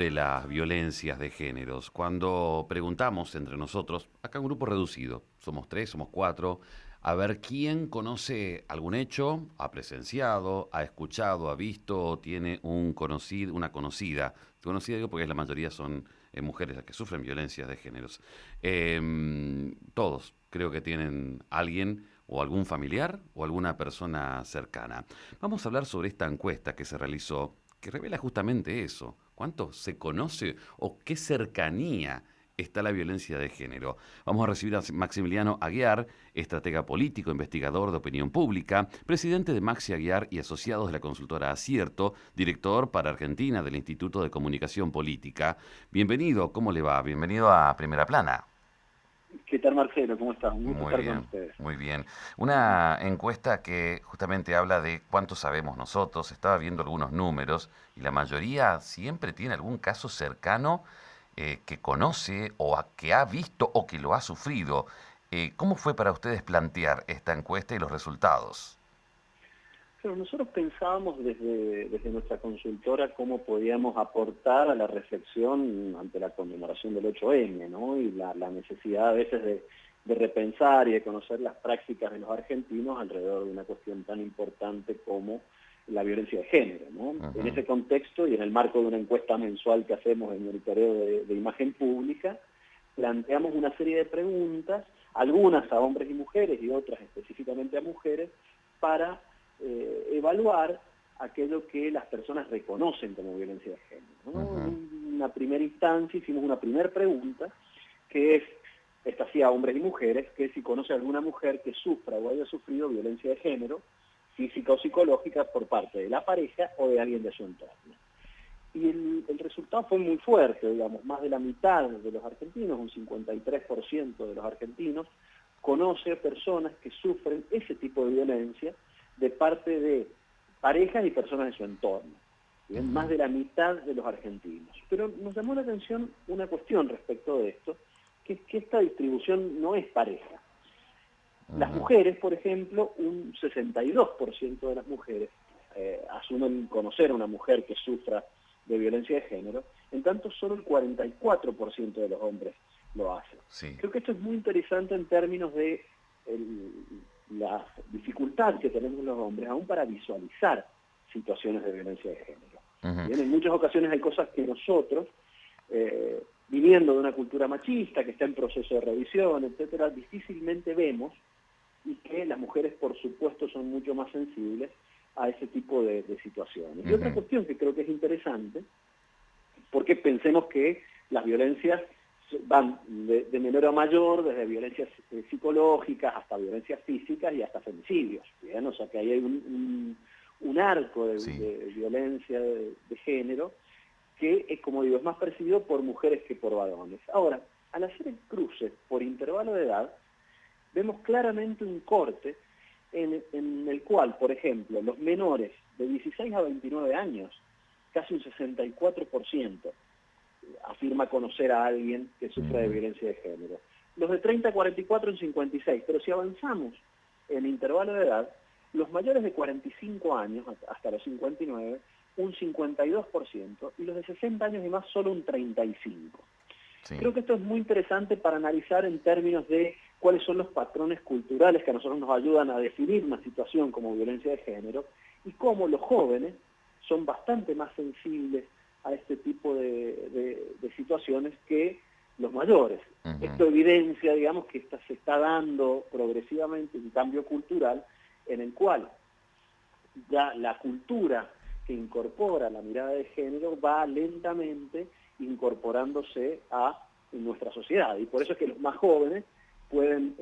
De las violencias de géneros. Cuando preguntamos entre nosotros, acá un grupo reducido, somos tres, somos cuatro, a ver quién conoce algún hecho, ha presenciado, ha escuchado, ha visto, o tiene un conocido, una conocida. Conocida digo porque la mayoría son mujeres las que sufren violencias de géneros. Todos creo que tienen alguien o algún familiar o alguna persona cercana. Vamos a hablar sobre esta encuesta que se realizó que revela justamente eso. ¿Cuánto se conoce o qué cercanía está la violencia de género? Vamos a recibir a Maximiliano Aguiar, estratega político, investigador de opinión pública, presidente de Maxi Aguiar y asociados de la consultora Acierto, director para Argentina del Instituto de Comunicación Política. Bienvenido, ¿cómo le va? Bienvenido a Primera Plana. ¿Qué tal, Marcelo? ¿Cómo estás? Un gusto Muy estar con bien, ustedes. muy bien. Una encuesta que justamente habla de cuánto sabemos nosotros. Estaba viendo algunos números y la mayoría siempre tiene algún caso cercano que conoce o que ha visto o que lo ha sufrido. ¿Cómo fue para ustedes plantear esta encuesta y los resultados? Pero nosotros pensábamos desde nuestra consultora cómo podíamos aportar a la reflexión ante la conmemoración del 8M, ¿no? Y la necesidad a veces de repensar y de conocer las prácticas de los argentinos alrededor de una cuestión tan importante como la violencia de género, ¿no? En Ujú. ese contexto y en el marco de una encuesta mensual que hacemos en monitoreo de imagen pública, planteamos una serie de preguntas, algunas a hombres y mujeres y otras específicamente a mujeres, para evaluar aquello que las personas reconocen como violencia de género, ¿no? Ujú. En una primera instancia hicimos una primera pregunta, que es, esta sí a hombres y mujeres, que es si conoce a alguna mujer que sufra o haya sufrido violencia de género, física o psicológica, por parte de la pareja o de alguien de su entorno. Y el resultado fue muy fuerte, digamos, más de la mitad de los argentinos, un 53% de los argentinos, conoce personas que sufren ese tipo de violencia de parte de parejas y personas de su entorno. Bien, más Ujú. de la mitad de los argentinos. Pero nos llamó la atención una cuestión respecto de esto, que es que esta distribución no es pareja. Las Ujú. mujeres, por ejemplo, un 62% de las mujeres asumen conocer a una mujer que sufra de violencia de género, en tanto solo el 44% de los hombres lo hacen. Sí. Creo que esto es muy interesante en términos de la dificultad que tenemos los hombres aún para visualizar situaciones de violencia de género. Ujú. Bien, en muchas ocasiones hay cosas que nosotros, viviendo de una cultura machista que está en proceso de revisión, etcétera, difícilmente vemos, y que las mujeres, por supuesto, son mucho más sensibles a ese tipo de situaciones. Y otra Ujú. cuestión que creo que es interesante, porque pensemos que las violencias van de menor a mayor, desde violencias psicológicas hasta violencias físicas y hasta femicidios, ¿bien? O sea que ahí hay un arco Sí. de violencia de género que, es, como digo, es más percibido por mujeres que por varones. Ahora, al hacer el cruce por intervalo de edad, vemos claramente un corte en el cual, por ejemplo, los menores de 16 a 29 años, casi un 64% afirma conocer a alguien que sufra de Ujú. violencia de género. Los de 30 a 44 en 56, pero si avanzamos en intervalo de edad, los mayores de 45 años hasta los 59, un 52%, y los de 60 años y más solo un 35%. Sí. Creo que esto es muy interesante para analizar en términos de cuáles son los patrones culturales que a nosotros nos ayudan a definir una situación como violencia de género y cómo los jóvenes son bastante más sensibles a este tipo de situaciones que los mayores. Ujú. Esto evidencia, digamos, que se está dando progresivamente un cambio cultural en el cual ya la cultura que incorpora la mirada de género va lentamente incorporándose a nuestra sociedad. Y por eso es que los más jóvenes pueden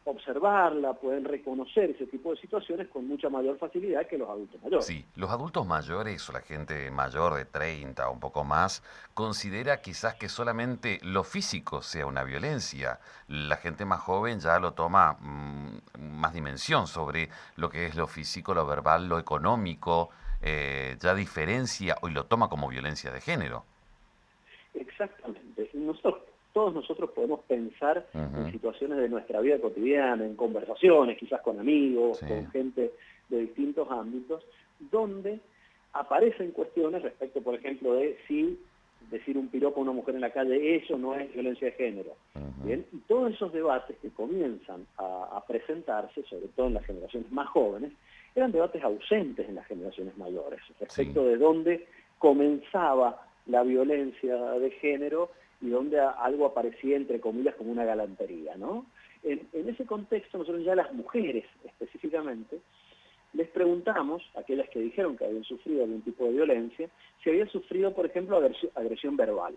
observarla, pueden reconocer ese tipo de situaciones con mucha mayor facilidad que los adultos mayores. Sí, los adultos mayores o la gente mayor de 30 o un poco más considera quizás que solamente lo físico sea una violencia. La gente más joven ya lo toma más dimensión sobre lo que es lo físico, lo verbal, lo económico, ya diferencia y lo toma como violencia de género. Exactamente. Todos nosotros podemos pensar en Ujú. situaciones de nuestra vida cotidiana, en conversaciones, quizás con amigos, Sí. con gente de distintos ámbitos, donde aparecen cuestiones respecto, por ejemplo, de si piropo a una mujer en la calle, eso no es violencia de género. Bien, y todos esos debates que comienzan a presentarse, sobre todo en las generaciones más jóvenes, eran debates ausentes en las generaciones mayores, respecto de dónde comenzaba la violencia de género y dónde algo aparecía, entre comillas, como una galantería, ¿no? En ese contexto, nosotros ya las mujeres específicamente, les preguntamos, aquellas que dijeron que habían sufrido algún tipo de violencia, si habían sufrido, por ejemplo, agresión verbal,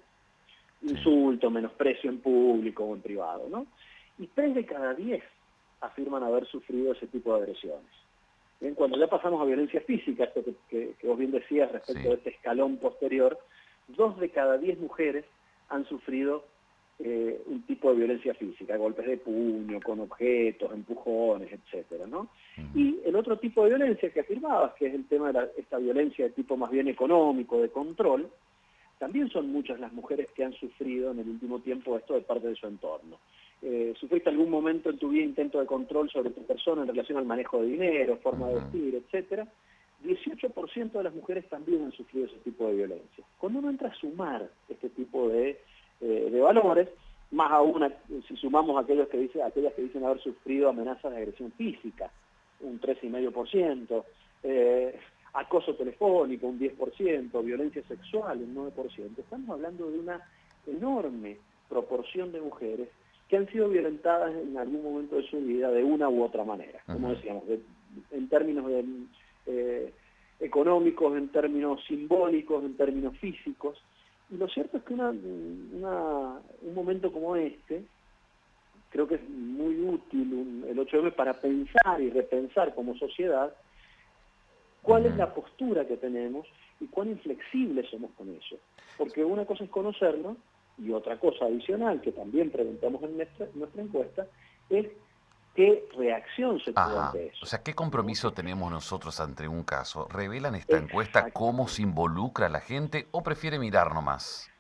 insulto, menosprecio en público o en privado, ¿no? Y 3 de cada 10 afirman haber sufrido ese tipo de agresiones. Bien, cuando ya pasamos a violencia física, esto que vos bien decías respecto de este escalón posterior, 2 de cada 10 mujeres han sufrido un tipo de violencia física, golpes de puño, con objetos, empujones, etcétera, ¿no? Y el otro tipo de violencia que afirmabas, que es el tema de esta violencia de tipo más bien económico, de control, también son muchas las mujeres que han sufrido en el último tiempo esto de parte de su entorno. ¿Sufriste algún momento en tu vida intento de control sobre tu persona en relación al manejo de dinero, forma de vestir, etcétera? 18% de las mujeres también han sufrido ese tipo de violencia. Cuando uno entra a sumar este tipo de valores, más aún si sumamos aquellas que dicen haber sufrido amenazas de agresión física, un 3,5%, acoso telefónico, un 10%, violencia sexual, un 9%. Estamos hablando de una enorme proporción de mujeres que han sido violentadas en algún momento de su vida de una u otra manera, como decíamos, en términos económicos, en términos simbólicos, en términos físicos. Y lo cierto es que un momento como este, creo que es muy útil el 8M para pensar y repensar como sociedad cuál es la postura que tenemos y cuán inflexibles somos con eso. Porque una cosa es conocerlo y otra cosa adicional que también preguntamos en nuestra encuesta es qué reacción se tuvo ante eso. O sea, ¿qué compromiso tenemos nosotros ante un caso? ¿Revelan esta encuesta cómo se involucra a la gente o prefiere mirar nomás?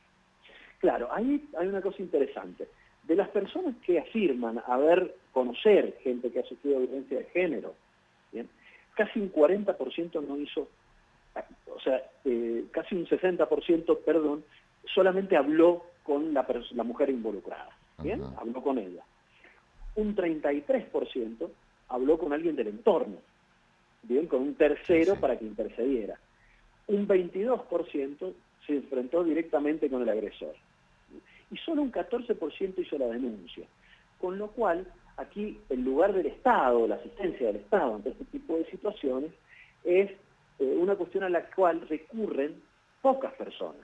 Claro, ahí hay una cosa interesante. De las personas que afirman conocer gente que ha sufrido violencia de género, ¿bien? Casi un 40% no hizo, o sea, casi un 60%, perdón, solamente habló con la mujer involucrada, ¿bien? Habló con ella. Un 33% habló con alguien del entorno, ¿bien? Con un tercero para que intercediera. Un 22% se enfrentó directamente con el agresor. Y solo un 14% hizo la denuncia. Con lo cual, aquí el lugar del Estado, la asistencia del Estado ante este tipo de situaciones, es una cuestión a la cual recurren pocas personas.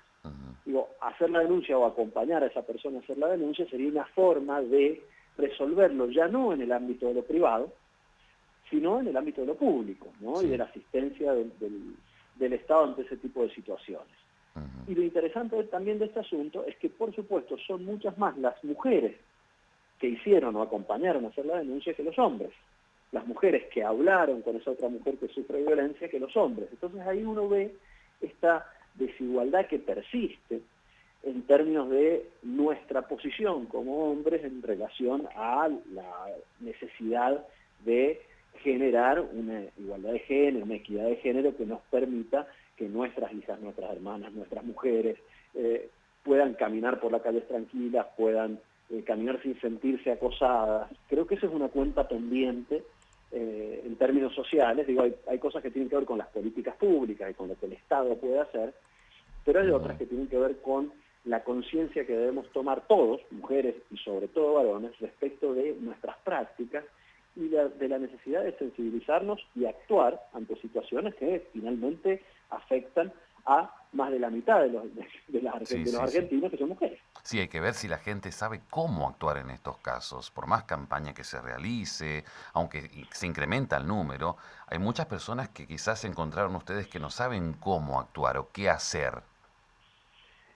Digo, hacer la denuncia o acompañar a esa persona a hacer la denuncia sería una forma de resolverlo ya no en el ámbito de lo privado, sino en el ámbito de lo público, ¿no? Y de la asistencia del Estado ante ese tipo de situaciones. Y lo interesante también de este asunto es que, por supuesto, son muchas más las mujeres que hicieron o acompañaron a hacer la denuncia que los hombres. Las mujeres que hablaron con esa otra mujer que sufre violencia que los hombres. Entonces ahí uno ve esta desigualdad que persiste en términos de nuestra posición como hombres en relación a la necesidad de generar una igualdad de género, una equidad de género que nos permita que nuestras hijas, nuestras hermanas, nuestras mujeres puedan caminar por la calle tranquilas, puedan caminar sin sentirse acosadas. Creo que esa es una cuenta pendiente en términos sociales. Digo, hay cosas que tienen que ver con las políticas públicas y con lo que el Estado puede hacer, pero hay otras que tienen que ver con la conciencia que debemos tomar todos, mujeres y sobre todo varones, respecto de nuestras prácticas y de la necesidad de sensibilizarnos y actuar ante situaciones que finalmente afectan a más de la mitad de los argentinos que son mujeres. Sí, hay que ver si la gente sabe cómo actuar en estos casos. Por más campaña que se realice, aunque se incrementa el número, hay muchas personas que quizás encontraron ustedes que no saben cómo actuar o qué hacer.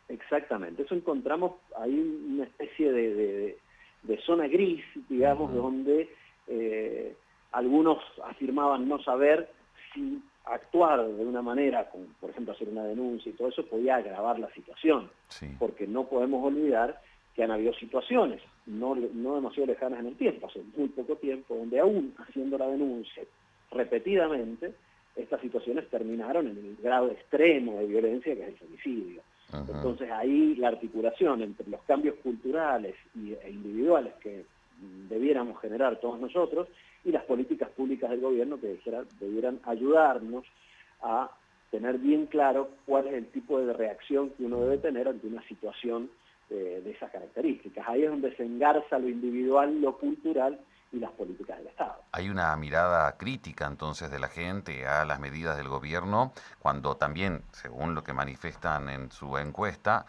Exactamente, eso encontramos ahí una especie de zona gris, digamos, donde algunos afirmaban no saber si actuar de una manera, como por ejemplo hacer una denuncia y todo eso, podía agravar la situación, porque no podemos olvidar que han habido situaciones, no demasiado lejanas en el tiempo, hace muy poco tiempo, donde aún haciendo la denuncia repetidamente, estas situaciones terminaron en el grado extremo de violencia que es el femicidio. Ujú. Entonces ahí la articulación entre los cambios culturales e individuales que debiéramos generar todos nosotros y las políticas públicas del gobierno que debieran ayudarnos a tener bien claro cuál es el tipo de reacción que uno debe tener ante una situación de esas características. Ahí es donde se engarza lo individual, lo cultural y las políticas del Estado. Hay una mirada crítica entonces de la gente a las medidas del gobierno, cuando también, según lo que manifiestan en su encuesta,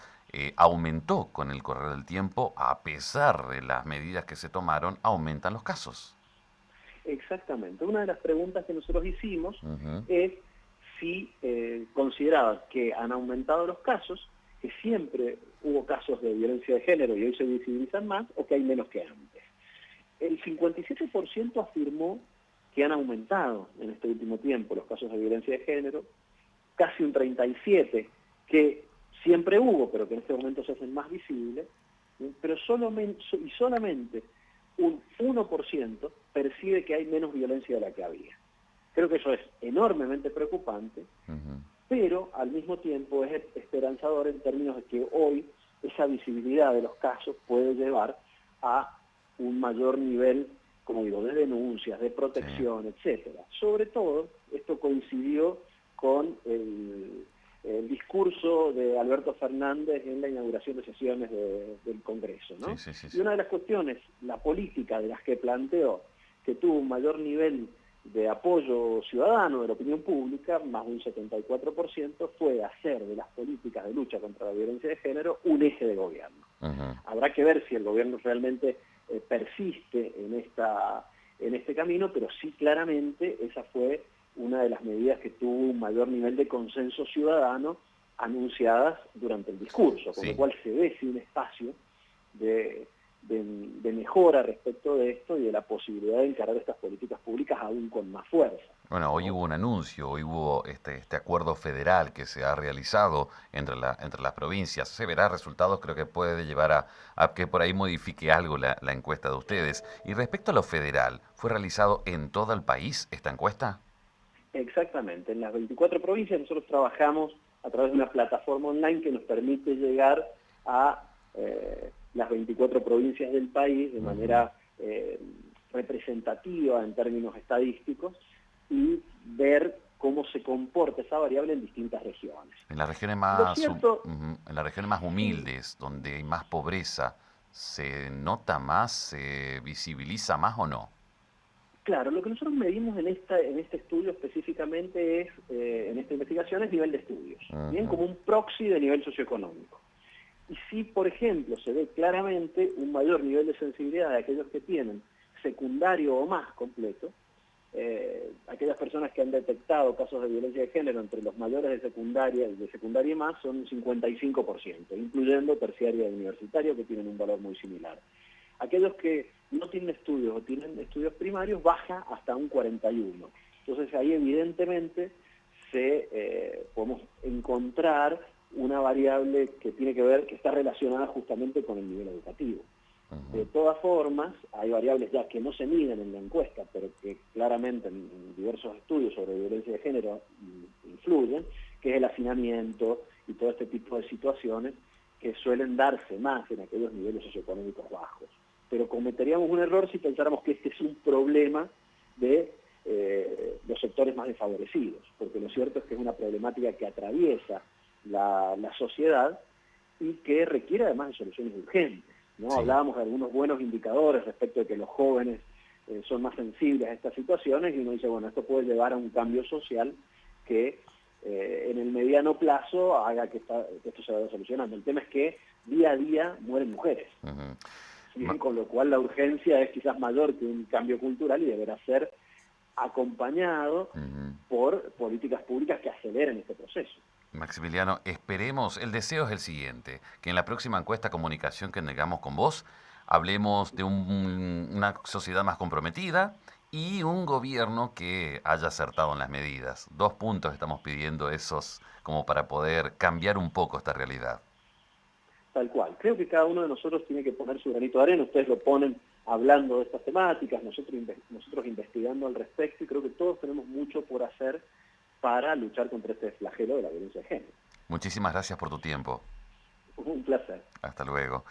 aumentó con el correr del tiempo, a pesar de las medidas que se tomaron, aumentan los casos. Exactamente. Una de las preguntas que nosotros hicimos Ujú. es si consideraban que han aumentado los casos, que siempre hubo casos de violencia de género y hoy se visibilizan más, o que hay menos que antes. El 57% afirmó que han aumentado en este último tiempo los casos de violencia de género, casi un 37% que siempre hubo, pero que en este momento se hacen más visibles, pero solamente un 1% percibe que hay menos violencia de la que había. Creo que eso es enormemente preocupante, Ujú. pero al mismo tiempo es esperanzador en términos de que hoy esa visibilidad de los casos puede llevar a un mayor nivel, como digo, de denuncias, de Sí, protección, etcétera. Sobre todo, esto coincidió con el discurso de Alberto Fernández en la inauguración de sesiones del Congreso, sí, ¿no? sí, sí, Y sí. una de las cuestiones, la política de las que planteó, que tuvo un mayor nivel de apoyo ciudadano de la opinión pública, más de un 74%, fue hacer de las políticas de lucha contra la violencia de género un eje de gobierno. Ujú. Habrá que ver si el gobierno realmente persiste en este camino, pero sí claramente esa fue una de las medidas que tuvo un mayor nivel de consenso ciudadano anunciadas durante el discurso, con lo Sí. cual se ve sí un espacio de, de mejora respecto de esto y de la posibilidad de encarar estas políticas públicas aún con más fuerza, Bueno, hoy ¿no? hubo un anuncio, hoy hubo este acuerdo federal que se ha realizado entre las provincias. Se verá resultados, creo que puede llevar a que por ahí modifique algo la encuesta de ustedes. Y respecto a lo federal, ¿fue realizado en todo el país esta encuesta? Exactamente, en las 24 provincias nosotros trabajamos a través de una plataforma online que nos permite llegar a las 24 provincias del país de Ujú. manera representativa en términos estadísticos y ver cómo se comporta esa variable en distintas regiones. En las regiones Lo más, cierto, en las regiones más sí, humildes, donde hay más pobreza, ¿se nota más, se visibiliza más o no? claro, lo que nosotros medimos en este estudio específicamente es, en esta investigación, es nivel de estudios, bien Ujú. como un proxy de nivel socioeconómico. Y si, por ejemplo, se ve claramente un mayor nivel de sensibilidad de aquellos que tienen secundario o más completo, aquellas personas que han detectado casos de violencia de género entre los mayores de secundaria y más son un 55%, incluyendo terciaria y universitario, que tienen un valor muy similar. Aquellos que no tienen estudios o tienen estudios primarios baja hasta un 41%. Entonces ahí evidentemente podemos encontrar una variable que tiene que ver, que está relacionada justamente con el nivel educativo. De Ujú. todas formas, hay variables ya que no se miden en la encuesta, pero que claramente en diversos estudios sobre violencia de género influyen, que es el hacinamiento y todo este tipo de situaciones que suelen darse más en aquellos niveles socioeconómicos bajos. Pero cometeríamos un error si pensáramos que este es un problema de los sectores más desfavorecidos, porque lo cierto es que es una problemática que atraviesa la sociedad y que requiere además de soluciones urgentes, ¿no? Sí. Hablábamos de algunos buenos indicadores respecto de que los jóvenes son más sensibles a estas situaciones y uno dice, bueno, esto puede llevar a un cambio social que en el mediano plazo haga que esto se vaya solucionando. El tema es que día a día mueren mujeres, Ujú. ¿sí? Ma- Con lo cual la urgencia es quizás mayor que un cambio cultural y deberá ser acompañado Ujú. por políticas públicas que aceleren este proceso. Maximiliano, esperemos, el deseo es el siguiente, que en la próxima encuesta comunicación que tengamos con vos, hablemos de una sociedad más comprometida y un gobierno que haya acertado en las medidas. 2 puntos estamos pidiendo esos como para poder cambiar un poco esta realidad. Tal cual. Creo que cada uno de nosotros tiene que poner su granito de arena. Ustedes lo ponen hablando de estas temáticas, nosotros investigando al respecto, y creo que todos tenemos mucho por hacer para luchar contra este flagelo de la violencia de género. Muchísimas gracias por tu tiempo. Un placer. Hasta luego.